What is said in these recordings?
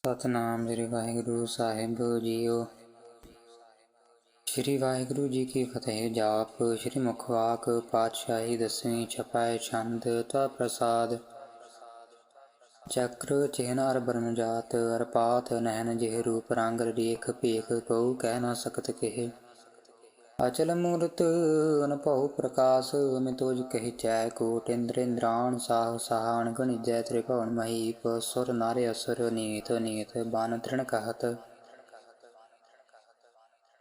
सतनाम श्री वाहिगुरु साहिब जीओ। श्री वाहिगुरु जी की फतेह। जाप श्री मुखवाक पातशाही 10वीं छपाए छंद त्वा प्रसाद। चक्र चिन्ह अर बरन जात अर पात नहन जिह रूप रंग रेख भेख कऊ कह न सकत केह। अचल मूर्त अनभव प्रकाश मितोज कहि चै कोट इंद्र इंद्राण साह सहान गणिजय त्रिभुवन महीप सुर नर असुर नीत नीत बान तृण कहत।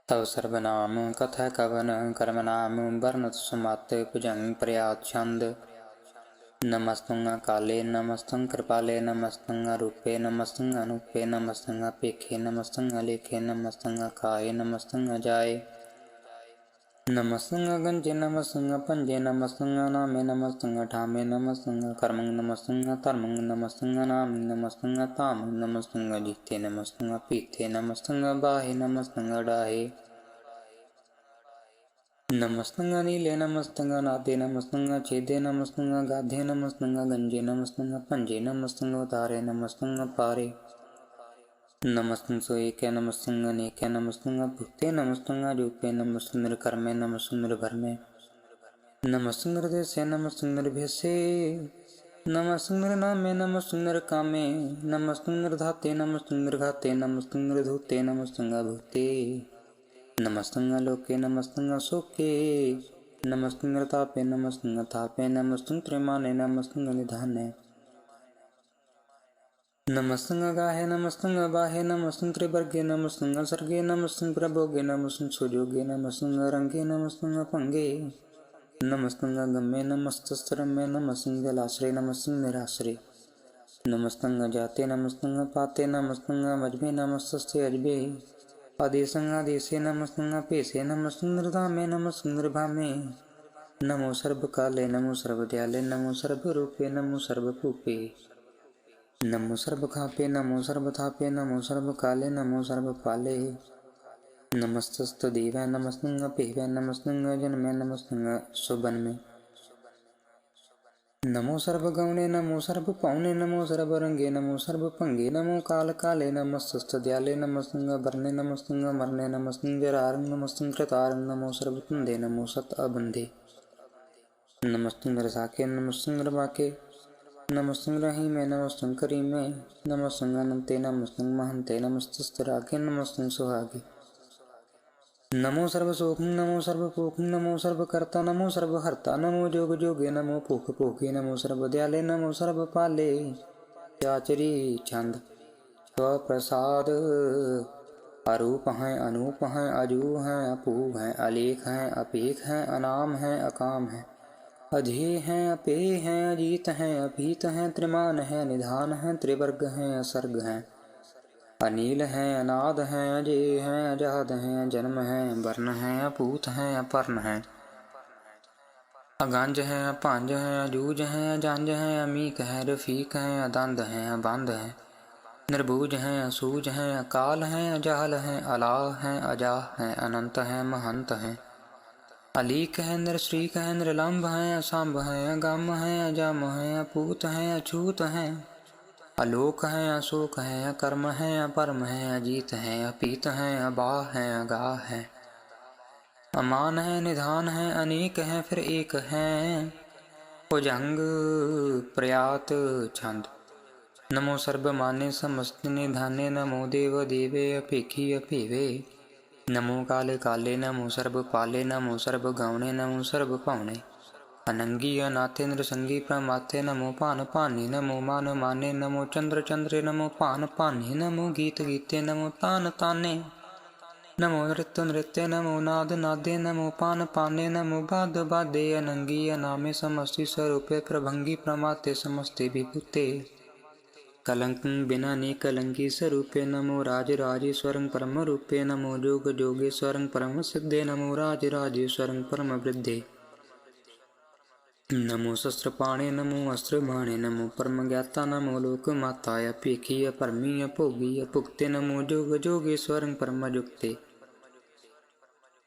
तव सर्वनाम कथा कवन कर्म नाम वर्णत सुमत भुजंग प्रयात छंद। नमस्तुं काले नमस्तुं कृपाले नमस्तुं रूपे नमस्तुं अनूपे नमस्तुं पेखे नमस्तुं अलेखे नमस्तुं काय नमस्तुं अजाय। नमस्तुं गंजे नमस्तुं पंजे नमस्तुं नामे नमस्तुं ठामे नमस्तुं कर्मं नमस्तुं धर्मं नमस्तुं नामं नमस्तुं तामं नमस्तुं जीते नमस्तुं पीते नमस्तुं बाहे नमस्तुं डाहे। नमस्तुं नीले नमस्तुं नादे नमस्तुं छेदे नमस्तुं गाधे नमस्तुं गंजे नमस्तुं पंजे नमस्तुं उतारे नमस्तुं पारे। नमस्तुं सोएकै नमस्तुं अनेकै नमस्तुं भूते नमस्तुं अजूपे नमस्तुं निर्कर्मे नमस्तुं निर्भरमे नमस्तुं निर्देशे नमस्तुं निर्भेसे नमस्तुं निर्नामे नमस्तुं निर्कामे नमस्तुं निर्धाते नमस्तुं निर्घाते नमस्तुं निर्धूते नमस्तुं अभूते नमस्तुं अलोके नमस्तुं अशोके नमस्तुं निर्तापे नमस्तुं अथापे नमस्तुं त्रिमाने नमस्तुं निधाने। नमस्तुं अगाहे नमस्तुं अबाहे नमस्तुं त्रिवर्गे नमस्तुं असर्गे नमस्तुं प्रभोगे नमस्तुं सुजोगे नमस्तुं अरंगे नमस्तुं अपंगे नमस्तुं अगम्ये नमस्तस्त्रम्ये नमस्तुं जलाश्रय नमस्तुं निराश्रय नमस्तुं अजाते नमस्तुं अपाते नमस्तुं अमजबे नमस्तस्ते अजबे आदेशं आदेशे नमस्तुं अपेशे नमस्तुं निर्धामे नमस्तुं निर्भामे। नमो सर्वकाले नमो सर्वदयाले नमो सर्वरूपे नमो सर्वभूपे नमो सर्वखापे नमो सर्वथापे नमो सर्वकाले नमो सर्वपाले। नमस्तस्तदेवाय नमस्तुं अपेवाय नमस्तुं जन्मे नमस्तुं सुबन्मे। नमो सर्वगौणे नमो सर्वपौने नमो सर्वरंगे नमो सर्वभंगे नमो कालकाले नमस्तस्तदयाले नमस्तुं अवर्णे नमस्तुं अमरणे नमस्तुं जरार्ं नमस्तुं कृतार्ं नमो सर्वतुंदे नमो सत अबंधे। नमस्तुं रसाके नमस्तुं रवाके नमस्तुं रहीमे नमस्तुं करीमे नमस्तुं अनंते नमस्तुं महंते नमस्तस्तरागे नमस्तुं सुहागे। नमो सर्वसोखं नमो सर्वपोखं नमो सर्वकर्ता नमो सर्वहर्ता नमो जोग जोगे नमो पोख पोखे नमो सर्वदयाले नमो सर्वपाले। चाचरी छंद स्वप्रसाद। अरूप हैं अनूप हैं अजू हैं अपू हैं अलेख हैं अपेख हैं अनाम हैं अकाम हैं अधेय हैं अपेय हैं अजीत हैं अभीत हैं त्रिमान हैं निधान हैं त्रिवर्ग हैं असर्ग हैं अनील हैं अनाद हैं अजय हैं अजाद हैं जन्म हैं वर्ण हैं अपूत हैं अपर्ण हैं अगंज हैं अपांज हैं अजूज हैं अजांज हैं अमीक हैं रफीक हैं अदंद हैं अबंध हैं निर्बूज हैं असूज हैं अकाल हैं अजाल हैं अलाह हैं अजाह हैं अनंत हैं महंत हैं अलीक है नृश्रीक है नृलंब है असंभ है अगम है अजम है अपूत है अछूत है अलोक है अशोक है अकर्म है अपरम है अजीत है अपीत है अबाह है अगाह है अमान है निधान है अनेक है फिर एक है। भुजंग प्रयात छंद। नमो सर्वमाने समस्त निधाने नमो देव देवे अपेखी अपेवे नमो काले काले नमो सर्वपाले नमो सर्वगौणे नमो सर्वपावणे अनंगी अनाथे नृसंगी प्रमाथे नमो पान पानी नमो मान माने नमो चंद्र चंद्रे नमो पान पानी नमो गीत गीते नमो तान ताने नमो नृत्य नृत्य नमो नाद नादे नमो पान पाने नमो बाद बादे अनंगी अनामे समस्ति स्वरूपे प्रभंगी प्रमाते समस्ते विभूते कलंक बिना ने कलंकी स्वरूपे नमो राज राजेश्वरं परम रूपे नमो जोग जोगेश्वरं परम सिद्धे नमो राज राजेश्वरं परम वृद्धे नमो शस्त्रपाणे नमो अस्त्रबाणे नमो परम ज्ञाता नमो लोक माताय पेखी परमी भोगी भुक्ते नमो जोग जोगेश्वरं परम जुक्ते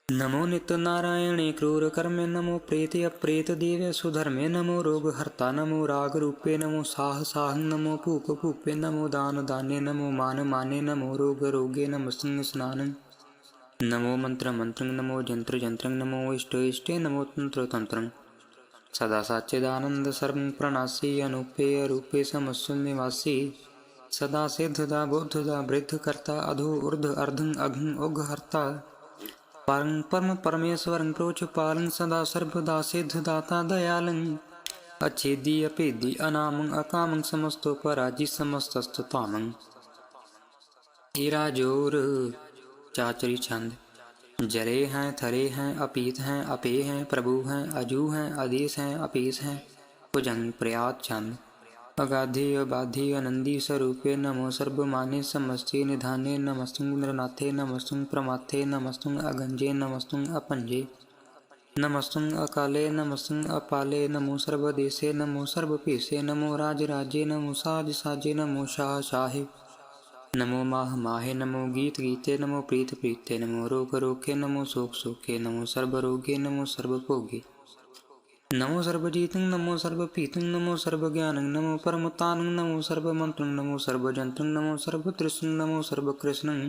नमो नित्य नारायणे क्रूर कर्मे नमो प्रेते अप्रेत देवे सुधर्मे नमो रोग हर्ता नमो राग रूपे नमो साह साहं नमो भूप भूपे नमो दान दाने नमो मान माने नमो रोग रोगे नमो सिंह स्नानं नमो मंत्र मंत्रं नमो जंत्र जंत्रं नमो इष्ट इष्टे नमो तंत्र तंत्रं सदा सच्चिदानंद सर्वं प्रणासी अनुपेय रूपे समस्व निवासी सदा सिद्धदा बुद्धदा वृद्ध कर्ता अधो ऊर्ध अर्धं अघं उघ हर्ता परं परम परमेश्वरं प्रोच पालं सदा सर्वदा सिद्धदाता दयालं अच्छेदी अपेदी अनामं अकामं समस्तो पराजी समस्तस्तु तामं हीरा जोर चाचरी छंद जरे हैं थरे हैं अपीत हैं अपे हैं प्रभु हैं अजू हैं आदेश हैं अपेश हैं भुजंग प्रयात छंद अगाधे अबाधे आनंदी स्वरूपे नमो सर्वमाने समस्ते निधाने नमस्तुं नृनाथे नमस्तुं प्रमाथे नमस्तुं अगंजे नमस्तुं अपंजे नमस्तुं अकाले नमस्तुं अपाले नमो सर्वदेशे नमो सर्वपेशे नमो राजराजे नमो साज साजे नमो शाह शाहे नमो माह माहे नमो गीत गीते नमो प्रीत प्रीते नमो रोग रोखे नमो शोक शोके नमो सर्वरोगे नमो सर्वभोगे नमो सर्वजीतं नमो सर्वपीतं नमो सर्वज्ञानं नमो परमतानं नमो सर्वमन्त्रं नमो सर्वजन्त्रं नमो सर्वतृष्णं नमो सर्वकृष्णं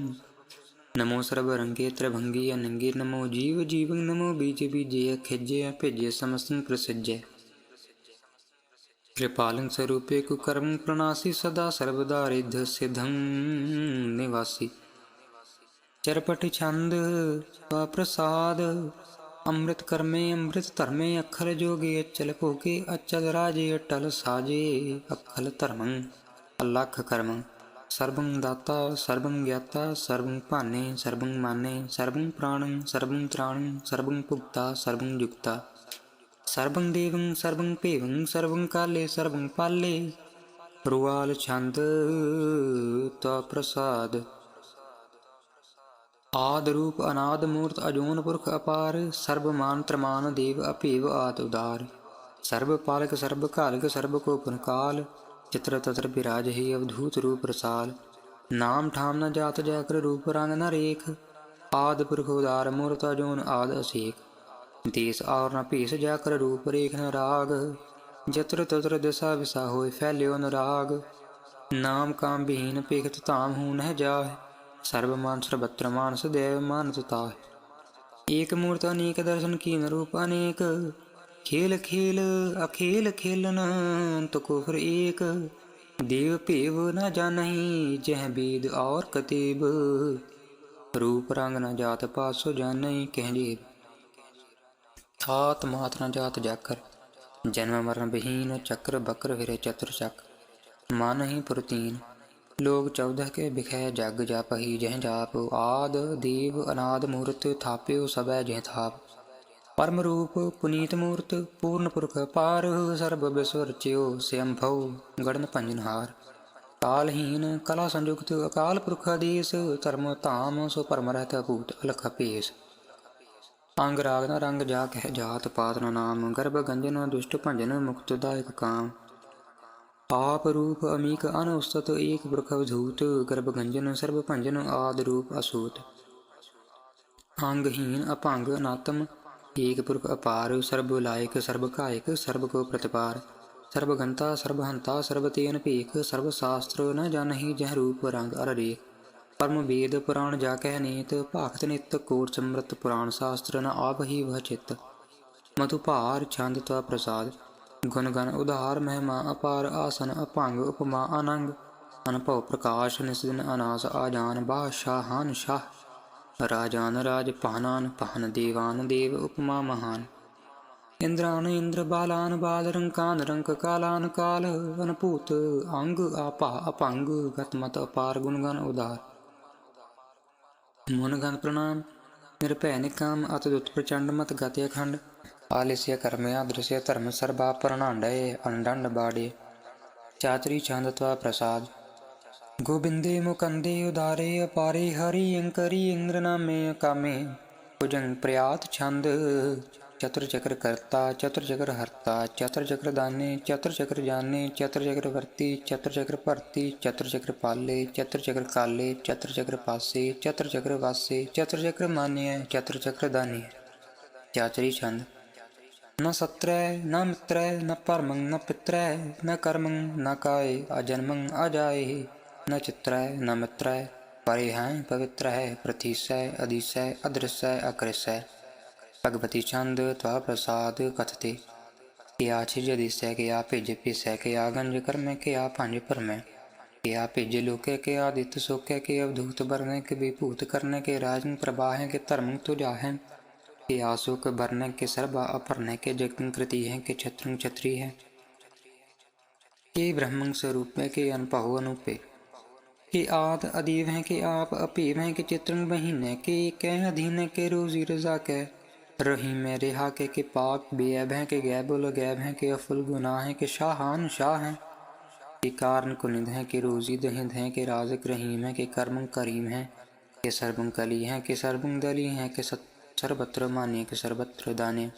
नमो सर्वरंगे त्रिभंगे अनंगे नमो जीव जीवं नमो बीज बीजे अखिज्जे अभिज्जे समस्तं प्रसिज्जे कृपालं स्वरूपे कुकर्म प्रणासी सदा सर्वदा रिद्ध सिद्धं निवासी चरपट छंद प्रसाद अमृत कर्मे अमृत धर्मे अखल जोगे अचल भोगे अचल राजे अटल साजे अखल धर्मं अलख कर्मं सर्वं दाता सर्वं ज्ञाता सर्वं पाने सर्वं माने सर्वं प्राणं सर्वं त्राणं सर्वं भुक्ता सर्वं युक्ता सर्वं देवं सर्वं पेवं सर्वं काले सर्वं पाले रुआल छंद त्वा प्रसाद आद रूप अनाद मूर्त अजोन पुरख अपार सर्वमान त्रमान देव अपेव आद उदार सर्व पालक सर्व कालक सर्व को पुनकाल चित्र तत्र विराज ही अवधूत रूप रसाल नाम ठाम न जात जाकर रूप रंग न रेख आद पुरख उदार मूर्त अजोन आद असेख देश और न पेश जाकर रूप रेख न राग जत्र तत्र दिशा विसा होय फैल्यो न राग नाम काम विहीन पेखत ताम हूँ न जाह सर्वमान सर्वत्र मानस देव मानसता एक मूर्त अनेक दर्शन कीन रूप अनेक खेल खेल अखेल खेलन तो कुफर एक देव पेव न जानहि जह वेद और कतेब रूप रंग न जात पासो जानहि कह जेब तात मात न जात जाकर जन्म मरण विहीन चक्र बक्र फिरे चतुर चक्र मन ही पुरतीन लोग 14 के बिखै जग जापहि जह जाप आद देव अनाद मूर्त थाप्यो सबै जह थाप परम रूप पुनीत मूर्त पूर्ण पुरख पार सर्व विश्व रच्यो स्वयंभव गणन पंजनहार कालहीन कला संयुक्त अकाल पुरख आदेश धर्म धाम सो परम रहत भूत अलख पेश अंग राग न रंग जा कह जात पात न नाम गर्भ गंजन दुष्ट भंजन मुक्तदायक काम आप रूप अमीक अनुस्तत एक पुरख अवधूत गर्भगंजन सर्व भंजन आद रूप असूत अंगहीन अपांग अनात्म एक पुरख अपार सर्व लायक सर्व कायक सर्व को प्रतिपार सर्वगंता सर्वहंता सर्वतेन पेख सर्व शास्त्र न जानहि जह रूप रंग अररेख परम वेद पुराण जा कह नेत भाखत नित कोट समृत पुराण शास्त्र न आपहि वह चित्त मधुपार छंद त्वा प्रसाद गुण गण उदार महिमा अपार आसन अपांग उपमा अनंग अनुभव प्रकाश निस्दिन अनास आजान बादशाहान शाह राजान राज पहनान पहन देवान देव उपमा महान इंद्रान इंद्र बालान बाल रंकान रंक कालान काल अनपूत अंग आपा अपांग गतमत अपार गुणगण उदार मुनगण प्रणाम निरभय निकाम अतदुत प्रचंड मत गति अखंड आलिस्य कर्मया दृश्य धर्म सर्वा प्रणांडय अंडंड बाड़े चातरी छंदत्वा प्रसाद गोविंदे मुकंदे उदारे अपारे हरि अंकरी इंद्र नामे कामे भुजंग प्रयात छंद चतुर चक्र कर्ता चतुर चक्र हर्ता चतुर चक्र दाने चतुर चक्र जाने चतुर चक्र वर्ती चतुर चक्र भरती चतुर चक्र पाले चतुर चक्र काले चतुर चक्र पासे चतुर चक्र वासे चतुर चक्र मान्य चतुर चक्र दानी। चाचरी छंद। न सत्रय न मित्रय न परमं न पित्रय न कर्मं न काय अजन्मं अजाय न चित्रय न मित्रय परे हैं पवित्र है प्रतीसय अधीसय अदृश्य अकृष्य। भगवती छंद। त्वा प्रसाद कथते किया छिज दिसय किया भिज पिसय किया गंज कर्म किया पंज परमय किया भिज लोके के आदित्य सोके के अवधूत बरने के विभूत करने के राजन प्रवाह के धर्म तुझा है के आशोक भरने के सर्वा अपरने के जगन कृति है के छत्रं छत्री है के ब्रह्मं स्वरूप है के अनपहो अनुपे के आद अदीव है के आप अपीव है के चित्रं बहीने के कह अधीन के रोजी रजा के रही में रेहा के पाप बेअब है के गैबुल गैब है के अफुल गुनाह है के शाहान शाह है के कारण कुनिध है के रोजी दहिंद है के राजक रहीम है के कर्म करीम है के सर्वं कली है के सर्वं दली है के सर्वत्र मान्य के सर्वत्र दाने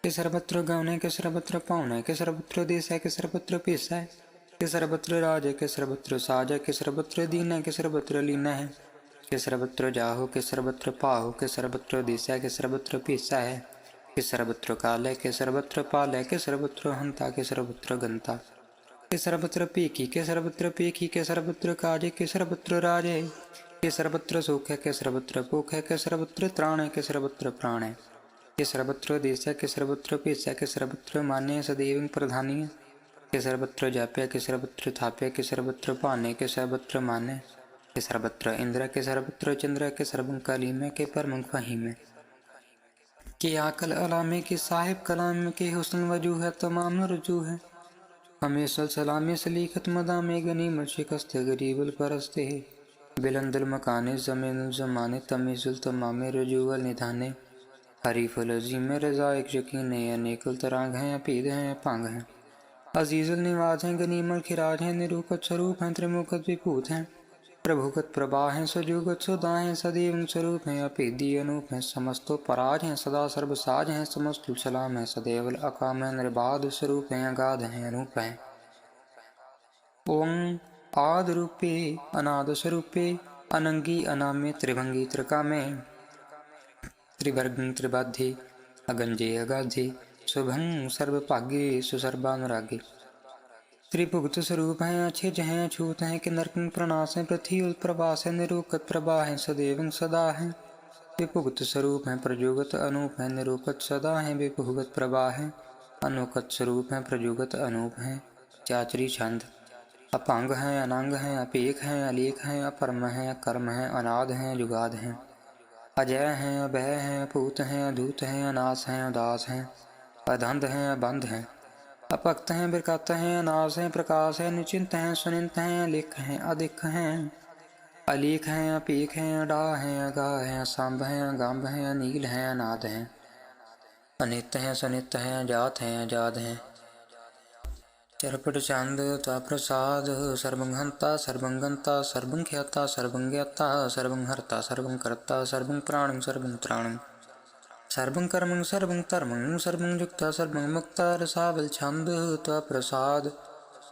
के सर्वत्र गौने के सर्वत्र पाउने के सर्वत्र देश है के सर्वत्र पेश है के सर्वत्र राज है के सर्वत्र साज है के सर्वत्र दीन है के सर्वत्र लीन है के सर्वत्र जाहो के सर्वत्र पाहो के सर्वत्र दिशा के सर्वत्र पीसा है के सर्वत्र काल है के सर्वत्र पाल है के सर्वत्र हंता के सर्वत्र गंता के सर्वत्र पीकी के सर्वत्र पीकी के सर्वत्र काज के सर्वत्र राज है के सर्वत्र सुख है के सर्वत्र भूख है के सर्वत्र त्राण है के सर्वत्र प्राण है के सर्वत्र देश है के सर्वत्र पीसा के सर्वत्र मान्य सदैव प्रधानी है के सर्वत्र जाप्य के सर्वत्र थाप्य के सर्वत्र पाने के सर्वत्र मान्य के सर्वत्र इंद्र के सर्वत्र चंद्र के सर्वं काली में के परमं फही में के आकल अलामे के साहिब कलाम के हुस्न वजू है तमाम रुजू है हमेशा सलामे सलीखत मदामे गनी शिकस्त गरीबुल परस्ते है बिलंदुल मकाने जमीन जमाने तमीजुल तमामे रजूअल निधाने हरीफुल अजीम रजा एक यकीन अनेकुल तराग हैं पीद हैं पांग हैं अजीजुल निवाज हैं गनीमल खिराज हैं निरूपत स्वरूप हैं त्रिमुखत विभूत हैं प्रभुगत प्रभा हैं सजुगत सुधा हैं सदैव स्वरूप हैं अपेदी अनूप हैं समस्तो पराज हैं सदा सर्वसाज हैं समस्त सलाम हैं सदैवल अकाम हैं निर्बाध स्वरूप हैं अगाध हैं अनूप हैं ओम आद रूपे अनाद स्वरूपे अनंगी अनामे त्रिभंगी त्रिकामे त्रिवर्गं त्रिबाध्ये अगंजे अगाधे शुभं सर्वभाग्ये सुसर्वानुरागे त्रिभुक्त स्वरूप हैं अच्छे हैं अछूत हैं कि नरकं प्रणाश हैं पृथ्वी प्रवास है निरूपत प्रभा है सदैव सदा है विभुक्त स्वरूप हैं प्रजुगत अनूप है निरूपत सदा है विभुगत प्रभा है अनोकत स्वरूप हैं प्रजुगत अनूप है। चाचरी छंद। अपांग हैं अनांग हैं अपेख हैं अलेख हैं अपरम हैं कर्म हैं अनाद हैं जुगाद हैं अजय हैं अभय हैं अपूत हैं अधूत हैं अनास हैं उदास हैं अधंध हैं अबंध हैं अपक्त हैं बिरकत हैं अनास हैं प्रकाश हैं निचिंत हैं सुनिंत हैं अलिख हैं अधिक हैं अलीख हैं अपीख हैं अडा हैं अगा हैं असंभ हैं अगम्भ हैं अनील हैं अनाद हैं अनित हैं सुनित हैं अजात हैं अजाद हैं। चरपट चंद। त्वा प्रसाद सर्वं हंता सर्वं गंता सर्वं ख्याता सर्वं ज्ञाता सर्वं हर्ता सर्वं कर्ता सर्वं प्राणं सर्वं त्राणं सर्वं कर्मं सर्वं धर्मं सर्वं युक्ता सर्वं मुक्ता रसावल छंद। त्वा प्रसाद।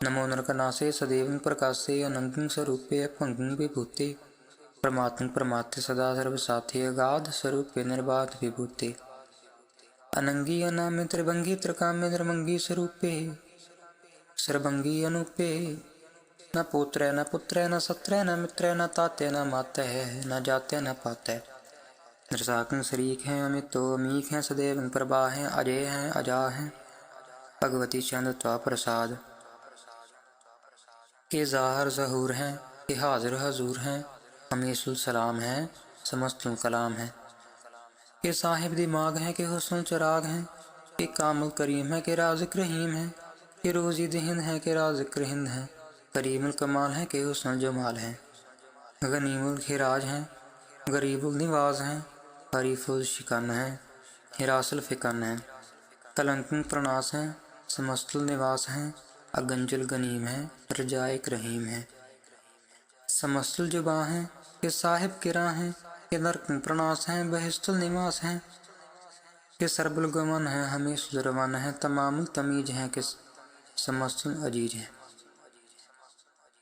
नमो नरकनासे सदैवं प्रकाशे अनंतं स्वरूपे अपंगं विभूते परमात्म परमात्म सदा सर्वसाथे अगाध स्वरूपे निर्बाध विभूते अनंगी अनामे त्रिभंगी त्रिकामे निर्मंगी स्वरूपे सर्वंगी अनुपे न पुत्र न पुत्र न सत्र न मित्र न ताते न माते न जाते न पाते नरसाकं शरीक हैं अमितो अमीक हैं सदैव प्रभा हैं अजय हैं अजा हैं। भगवती चंद। त्वा प्रसाद। के ज़ाहर ज़हूर हैं के हाजिर हजूर हैं हमेशुल सलाम हैं समस्तुल कलाम हैं के साहिब दिमाग हैं के हुस्न चराग हैं के कामुल करीम है के राज़िक रहीम हैं के रोज़ी दहिंद है के राज़िक रहिंद हैं करीमुल कमाल है के हुस्न जमाल हैं गनीमुल खिराज हैं गरीबुल निवाज हैं हरीफुल शिकन हैं हिरासुल फिकन हैं कलंकं प्रणास हैं समस्तुल निवास हैं अगंजुल गनीम हैं रजाइक रहीम हैं समस्तुल जुबा हैं के साहिब किरा हैं के नरकं प्रणास हैं बहिस्तुल निवास हैं कि सरबुल गमन है हमें सुधरवन है, तमाम तमीज है कि समसल अजीज है।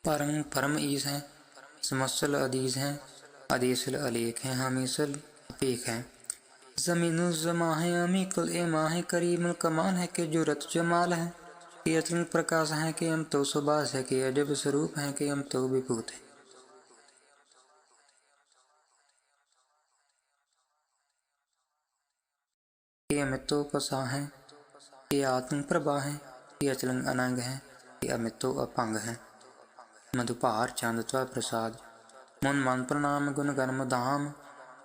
परम परम ईस है, समसल अदीज है, अदीसल अलेख है, हमीसल अपेख है। ज़मीनुल ज़मा है अमीकुल एमा है, करीमुल कमाल है कि जुरत जमाल है। कि अचल प्रकाश है कि हम तो सुबास है, कि अजब स्वरूप है कि हम तो विभूत है। कि अमितो पसा है, कि आत्म प्रभा है, कि अचलन अनंग है, कि अमितो अपंग है। मधुपार चंद त्व प्रसाद मुन मन प्रणाम गुण गन मुदाम,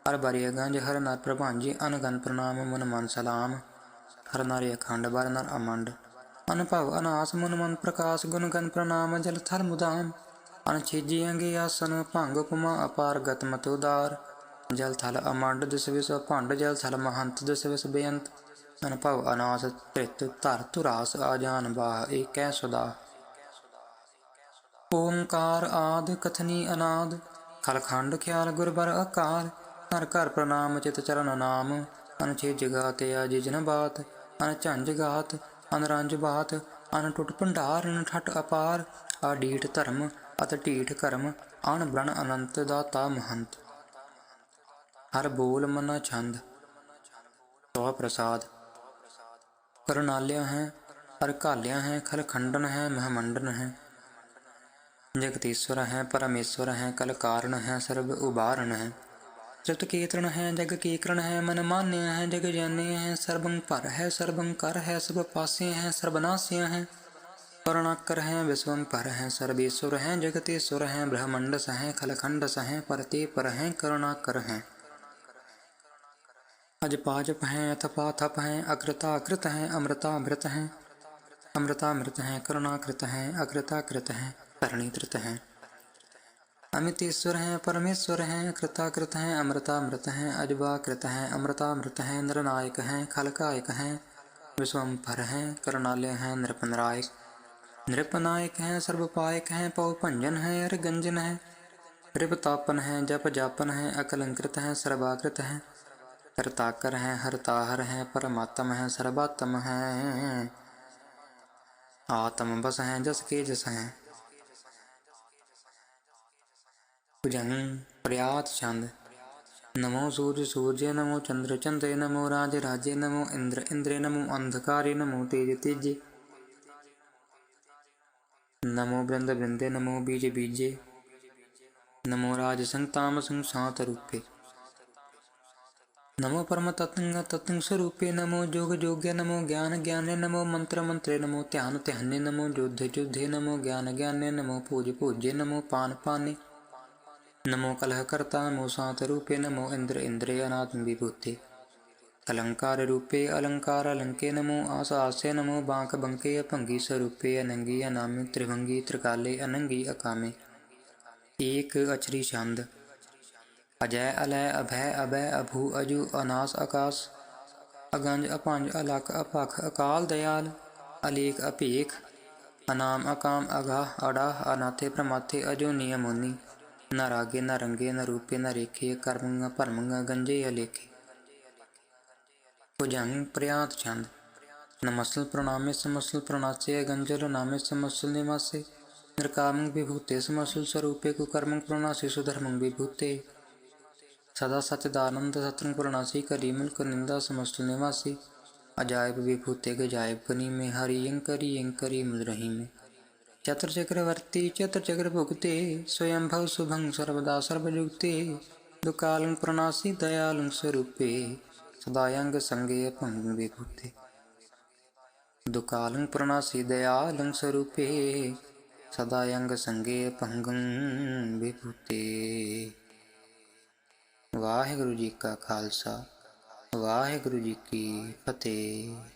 हर बरिय गंज हर नर प्रभांजी, अनगन प्रणाम मुन मन सलाम। हर नर अखंड बर नर अमंड, अनुभव अनास मुन मन प्रकाश, गुण गन प्रणाम जल थल मुदाम। अनछिजी अंगे आसन भंग उपमा, अपार गत मत उदार। जल थल अमंड दिस विस भंड, जल थल महंत दिस विस बेअंत। अनुभव अनास त्रित धर तुरास, आजान बाह एक सुदा। ओंकार आद कथनी अनाद, खलखंड ख्याल गुरबर अकाल। हर कर प्रणाम चित चरण नाम, अनछिज गात आजिज न बात। अनझंझ गात अनरंज बात, अनटुट भंडार ठट अपार। अडीठ धर्म अत ढीठ कर्म, अन ब्रण अनंत दाता महंत। हर बोल मना छंद सौ प्रसाद। करुणालय है अरकाल्या है, खलखंडन है महमंडन है। जगतीश्वर है परमेश्वर है, कल कारण है सर्व उबारण है। जगत केतन है जग केकरण है, मन मान्य है जग जान्य है। सर्वं पर है सर्वं कर है, सब पास्य है सर्वनाश्य है। करुणाकर है विश्वं पर है, सर्वेश्वर है जगतेश्वर है। ब्रह्मंडस है खलखंडस है, परते पर है करुणाकर है। अजपाजप है अथपा थप है, अकृताकृत है अमृतामृत है। अमृतामृत है करुणाकृत है, अकृताकृत है करणीकृत है। अमितेश्वर है परमेश्वर है, कृताकृत है अमृतामृत है। अजबाकृत है अमृतामृत है, नरनायक है खलकायक है। विश्वम्भर है करुणालय है नृपनायक। नृपनायक है सर्वपायक है, पौभंजन है अरगंजन है। रिपतापन है जप जापन है, अकलंकृत है सर्वाकृत है। हरताकर है हरताहर है, परमात्म है सर्वात्म है। आत्म बस है जस के जस है। भुजंग प्रयात छंद। नमो सूर्य सूर्य, नमो चंद्र चंद्रे, नमो राज राजे, नमो इंद्र इंद्रे, नमो अंधकारे, नमो तेज तेजे। नमो वृंद वृंदे, नमो बीज बीजे, नमो राज संग ताम संग शांत रूपे। नमो परम तत्ंग तत्ंग स्वरूपे, नमो जोग जोग्य, नमो ज्ञान ज्ञाने, नमो मंत्र मंत्रे, नमो ध्यान ध्याने, नमो युद्ध युद्धे, नमो ज्ञान ज्ञाने, नमो पूज पूज्य, नमो पान पाने। नमो कलह कर्ता नमो शांत रूपे, नमो इंद्र इंद्रे अनात्म विभूते। अलंकार रूपे अलंकार अलंके, नमो आस आसे, नमो बांक बंके। अभंगी स्वरूपे अनंगी अनामी, त्रिभंगी त्रिकाले अनंगी अकामे। एक अचरी छंद। अजय अलय अभय अभय, अभू अजु अनास आकाश। अगंज अपंज अलख अपख, अकाल दयाल अलेख अपेख। अनाम अकाम अगाह अडाह, अनाथे प्रमाथे अजोनी अमोनी। न रागे न रंगे न रूपे न रेखे, कर्मंग भरमंग गंजे अलेखे। भुजंग प्रयात छंद। नमस्ल प्रणामे समस्ल प्रणाचे, गंजल नामे समस्ल निवासे। नृकामंग विभूते समस्ल स्वरूपे, कुकर्मंग प्रणासी सुधर्मंग विभूते। सदा सच्चिदानंद सत्रंग प्रणासी, करीमल कुनिंदा समस्ल निवासी। अजायब विभूते गजायब गनी में, हरि अंकरी अंकरी मुद्रही में। चतर चक्रवर्ती चतर चक्र भुगते, स्वयंभव शुभंग सर्वदा सर्वयुक्ते। दुकालंग प्रणासी दयालंग स्वरूपे, सदायंग संगे अपंग विभूते। दुकालंग प्रणासी दयालंग स्वरूपे, सदायंग संगे अपंगं विभूते। वाहिगुरु जी का खालसा वाहिगुरु जी की फतेह।